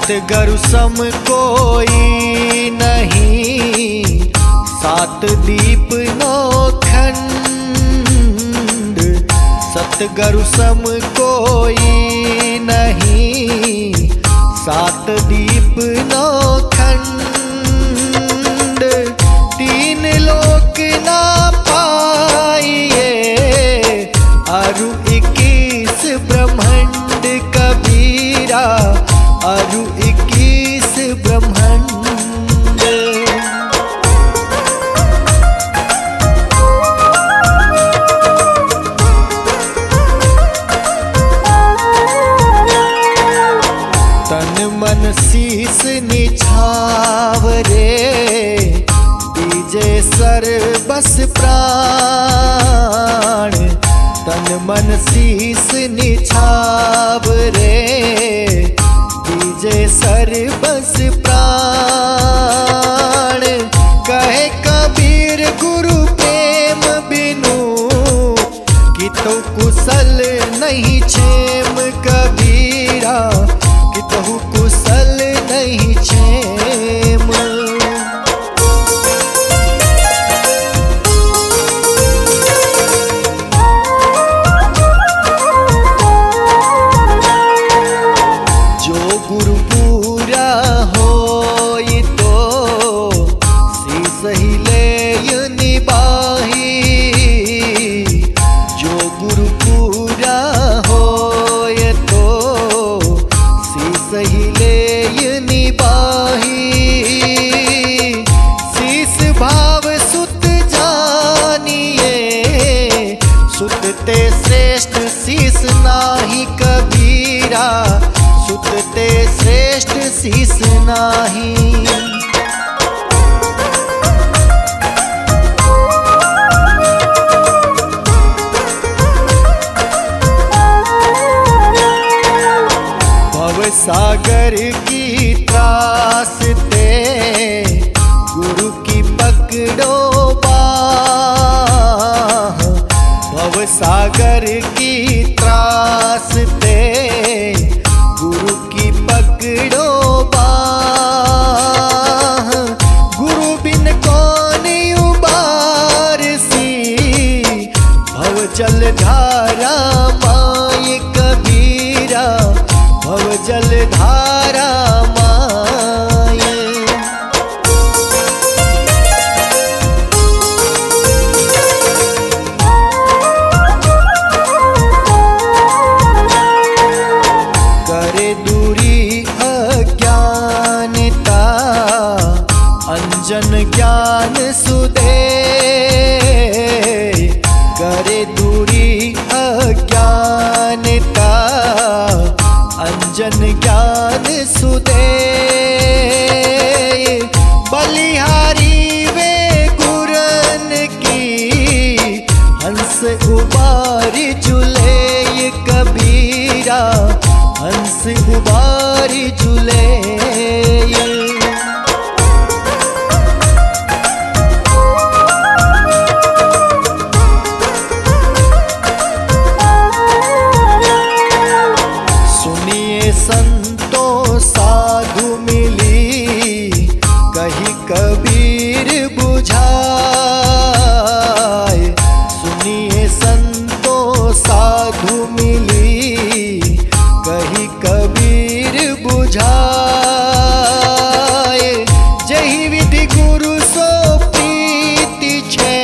सतगुरु सम कोई नहीं, सात दीप नौ खंड। सतगुरु सम कोई नहीं, सात दीप नौ खंड। तीन लोक ना पाइए, अरु 21 ब्रह्मांड कबीरा, अरु 21 ब्रह्मांड। तन मन शीस निछावरे, दीजे सर्वस प्राण। तन मन शीस निछावरे, दीजे सर्वस प्राण। कहे कबीर गुरु प्रेम बिनु, कि तो कुशल नहीं क्षेम कबीरा, कि तो कुशल नहीं क्षेम। जो गुरु पूरा होई तो शीस ही लेय निबाही। जो गुरु पूरा होय तो शीस ही लेय निबाही। शीस भाव सुत जानिए, सुत ते श्रेष्ठ शीस नाही कबीरा, सुत ते श्रेष्ठ शीस नाही। भव सागर की त्रास ते, गुरु की पकड़ो बाह। भव सागर की त्रास ते, गुरु की पकड़ो बाह। गुरु बिन कौन उबारसी, भव जल धारा माय कबीरा, भव जल धारा माय। करे दूरी अज्ञानता, अंजन ज्ञान सुदे। करे दूरी अज्ञानता, अंजन ज्ञान सुदे। बलिहारी वे गुरन की, हंस उबारी झूले कबीरा, हंस उबारी झूले। सुनिए संतों साधु मिली, कही कबीर बुझाए। सुनिए संतों साधु मिली, कही कबीर बुझाए। जही विधि गुरु सो प्रीति छे,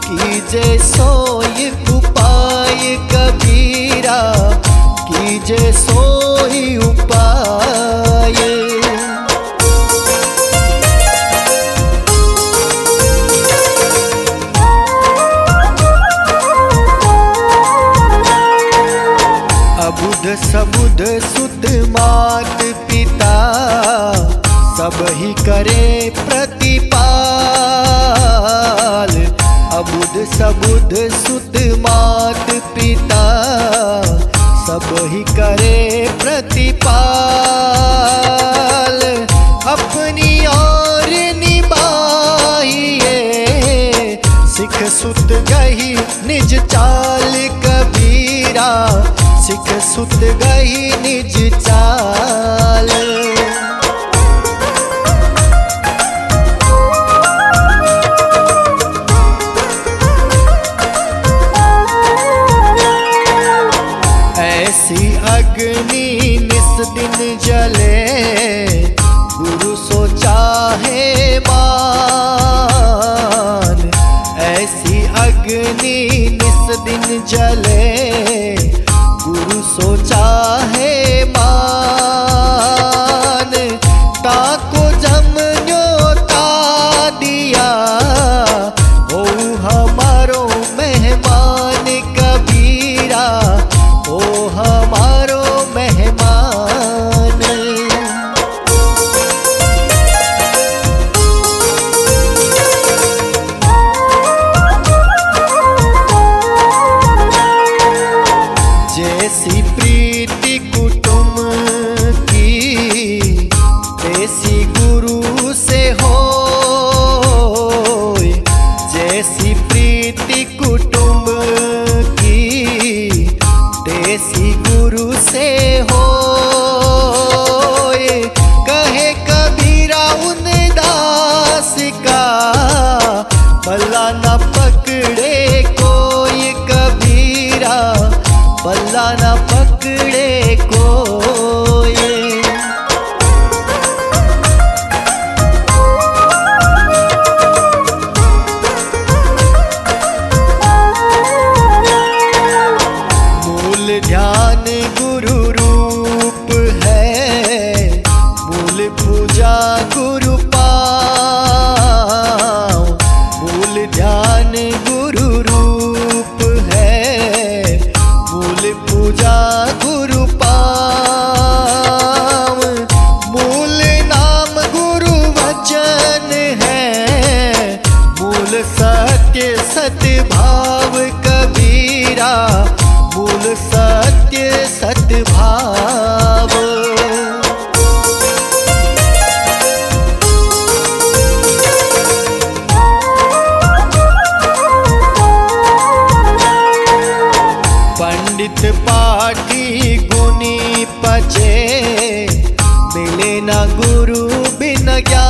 कीजे सोई उपाय कबीरा, कीजे सोई उपाय। अबुध सबुध सुत मात पिता, सब ही करे प्रतिपाल। अबुध सबुध सुत मात पिता, सब ही करे प्रतिपाल। अपनी और निभाइए, सिख सुत गही निज चाल। कबीरा, सिख सुत गई निज चाल। ऐसी अग्नि निस दिन जले, गुरु सोचा है मान। ऐसी अग्नि निस दिन जले, गुरु सोचा है मान। ताको जमन्यो ता दिया, ओ हमारो मेहमान कबीरा, ओ हमारो मेहमान। जैसी प्रीति कुटुंब की, तैसी गुरु से हो। जैसी प्रीति कुटुंब की, तैसी गुरु से हो। कहे कबीरा उन दास का, भला न पकड़े कोई कबीरा, भला न पकड़े कोई। मूल ध्यान गुरु रूप है, मूल पूजा गुरु पाँव। मूल ध्यान गुरु रूप है, मूल पूजा गुरु पाँव। मूल नाम गुरु वचन है, मूल सत्य सद्भाव कबीरा, मूल सत्य सद्भाव। पंडित पाठी गुनी पचे, मिले न गुरु बिन ज्ञान।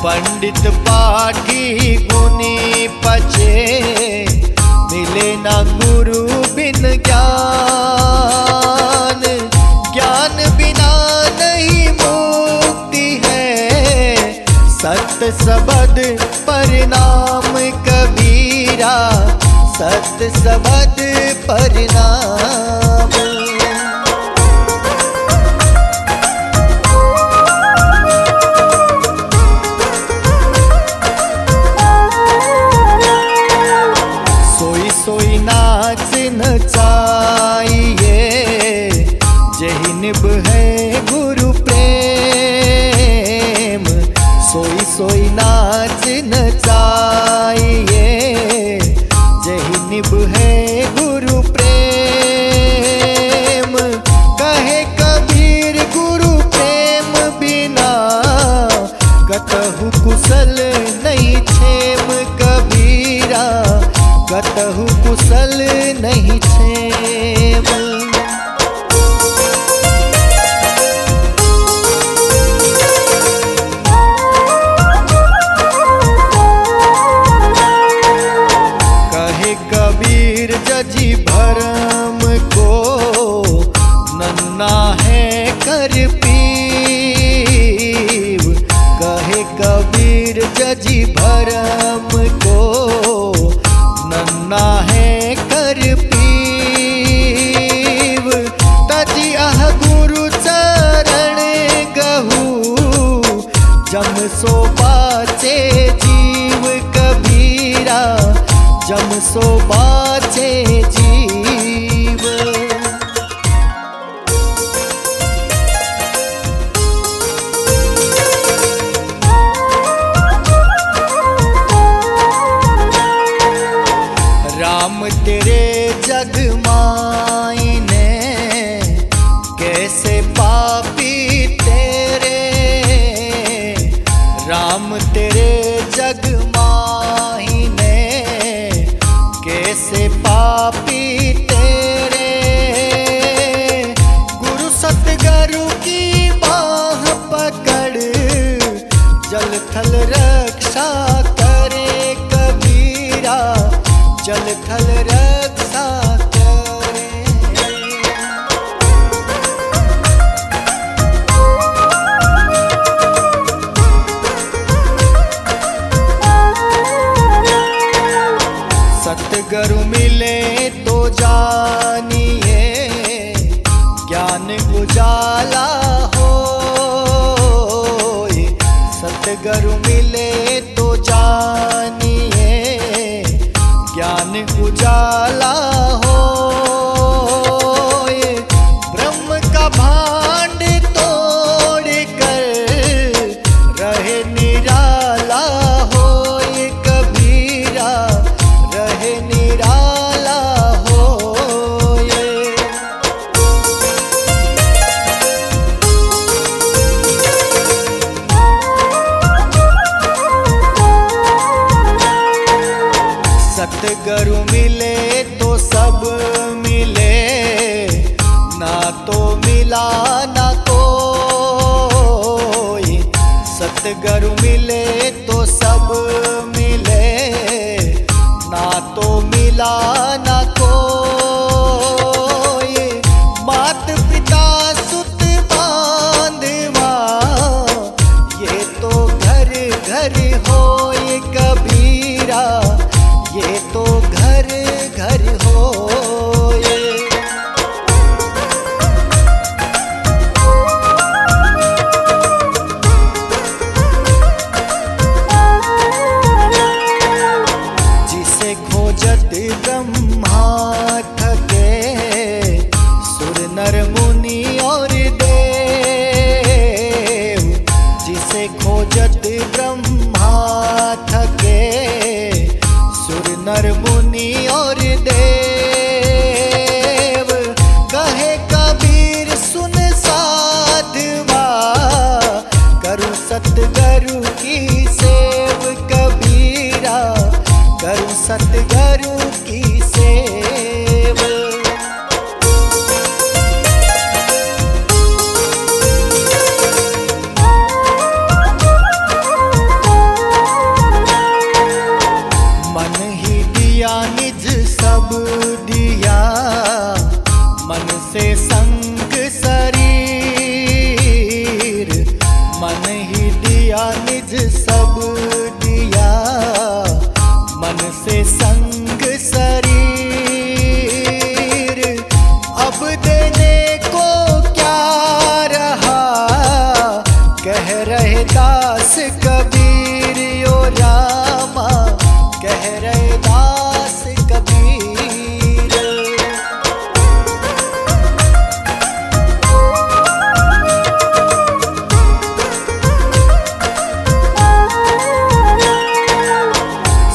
पंडित पाठी गुनी पचे, मिले न गुरु बिन ज्ञान। ज्ञान बिना नहीं मुक्ति है, सत्य सबद परिणाम कबीरा, सत्य सबद परिणाम। सोई सोई नाच नचाइए, जही निभ है गुरु प्रेम। सोई सोई नाच नचाइए, जही निभ है गुरु प्रेम। कहे कबीर गुरु प्रेम बिना, कतहु कुशल नहीं क्षेम कबीरा, कतहु कुशल नहीं क्षेम। कबीर जजी भरम को, नन्ना है कर पीव। कहे कबीर जजी भरम को, नन्ना है कर पीव। तजी अह गुरु चरण गहू, जम सो बाचे जीव कबीरा, जम सो बाचे जीव। राम तेरे जग मायने, कैसे पापी तेरे। राम तेरे जग मायने, कैसे पापी तेरे गुरु सतगुरु की बाह पकड़ जल थल रक्षा करे कबीरा जल थल रक्षा करे। सतगुरु मिले तो जानिए ज्ञान उजाला हो। सतगुरु मिले तो जानिए ज्ञान उजाला हो। ब्रह्म का भांड तोड़ कर रहे निराला हो। कबीरा रहे निराला हो। सतगुरु मिले तो सब मिले ना तो मिला ना कोई। सतगुरु मिले तो सब मिले ना तो मिला ना कोई। मात पिता सुत बांधवा ये तो घर घर होए कबीरा ये तो घर घर होए। जिसे खोजत ब्रह्मा थके सुर नर मुनि और देव। जिसे खोजत ब्रह्मा थके सुर नर मुनि और देव। कहे कबीर सुन साधवा करूं सतगुरु की सेव। कबीरा करूं सतगुरु की सेव। मन ही दिया निज सब दिया मन से संग शरीर। मन ही दिया निज सब दिया मन से संग शरीर। अब देने को क्या रहा कह रहे दास कबीर यो रामा कह रहे दास कबीर।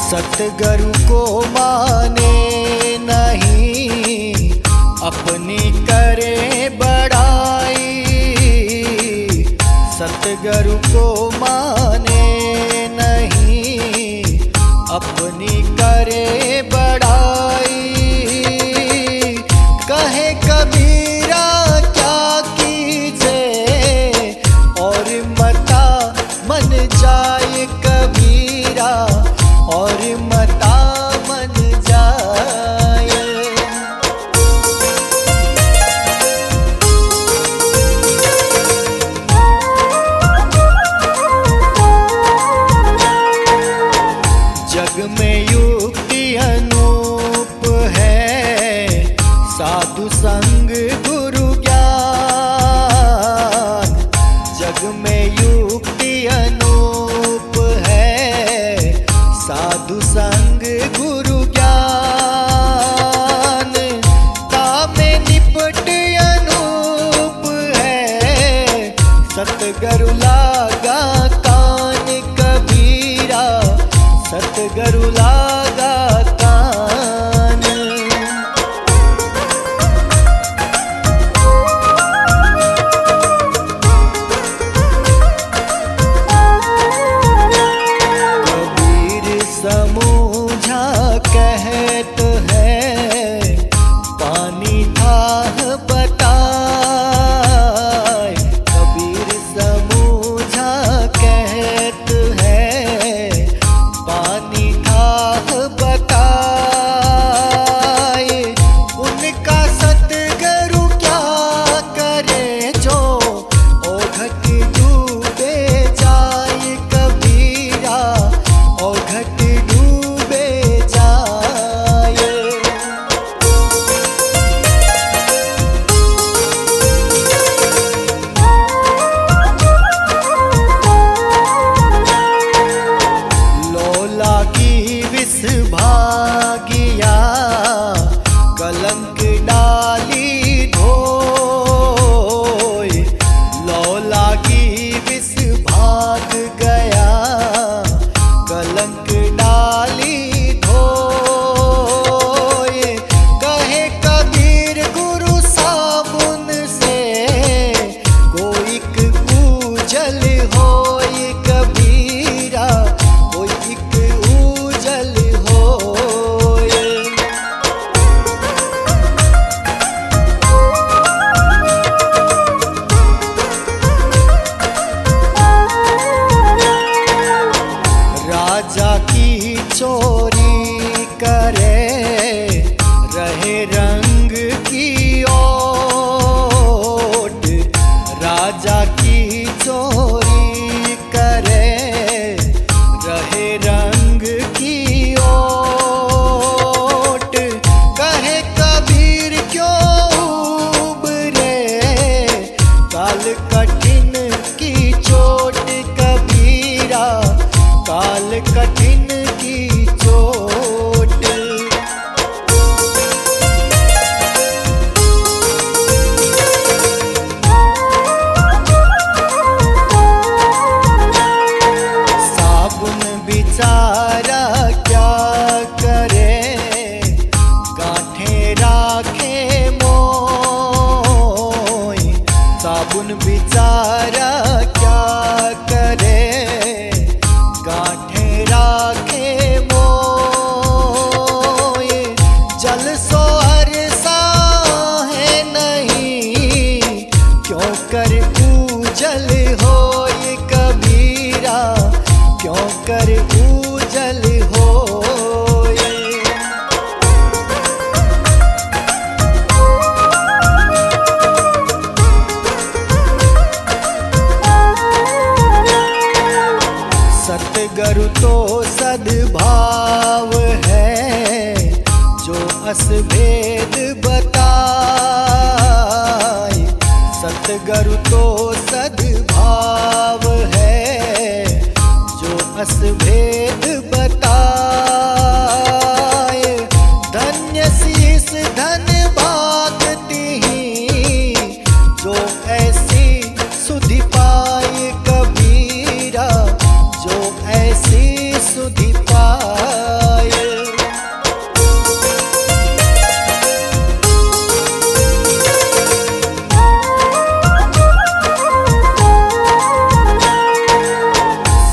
सतगुरु को माने नहीं अपनी करे बड़ाई। सतगुरु को माने नहीं अपनी करे बड़ाई। कहे कबीरा क्या कीजे और मता मन जाए कबीरा और मता मन जाए। जग में युक्ति अनूप है साधु संग गुरु ज्ञान। जग में युक्ति अनूप है साधु संग गुरु ज्ञान। तामे निपट अनूप है सतगुरु लागा कान कबीरा सतगुरु लागा कान। कबीर समूझा कहत है विष भागिया, कलंक डाली धोय, लौ लागी विष भाग गया, कलंक डाली धोय। कहे कबीर गुरु साबुन से कोइक उजल होय, कबीरा कोइक उजल होय। राजा की चोरी करे, रहे रंग की ओट, राजा की चोरी करे, रहे रंग की ओट। कहे कबीर क्यों उबरे, काल कठिन की चोट, कबीरा काल कठिन की चोट। साबुन बिचारा क्या करे, गांठें राखे मोय, साबुन बिचारा क्या करे, गांठें राखे मोय। जल सो अरसा है नहीं, क्यों कर उजल होय, कबीरा क्यों कर उजल होय। सतगुरु तो सद्भाव है, जो असभेद बताए। सतगुरु तो सद्भाव है, जो असभेद बताए। धन्य शीस धन भागती, जो ऐसी सुधि पाए, कबीरा जो ऐसी सुधि पाए।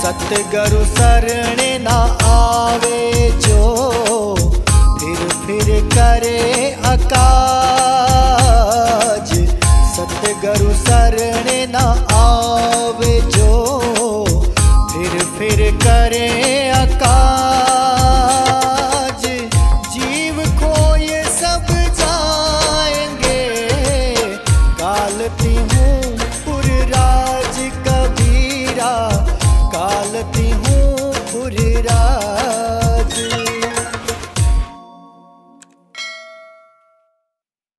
सतगुरु शरण न आवे जो, फिर करे अकाज। सतगुरु शरण न आवे जो, फिर करे अकाज। जीव खोए सब जाएंगे, कालती हूँ पुर राज, कबीरा कालती हूँ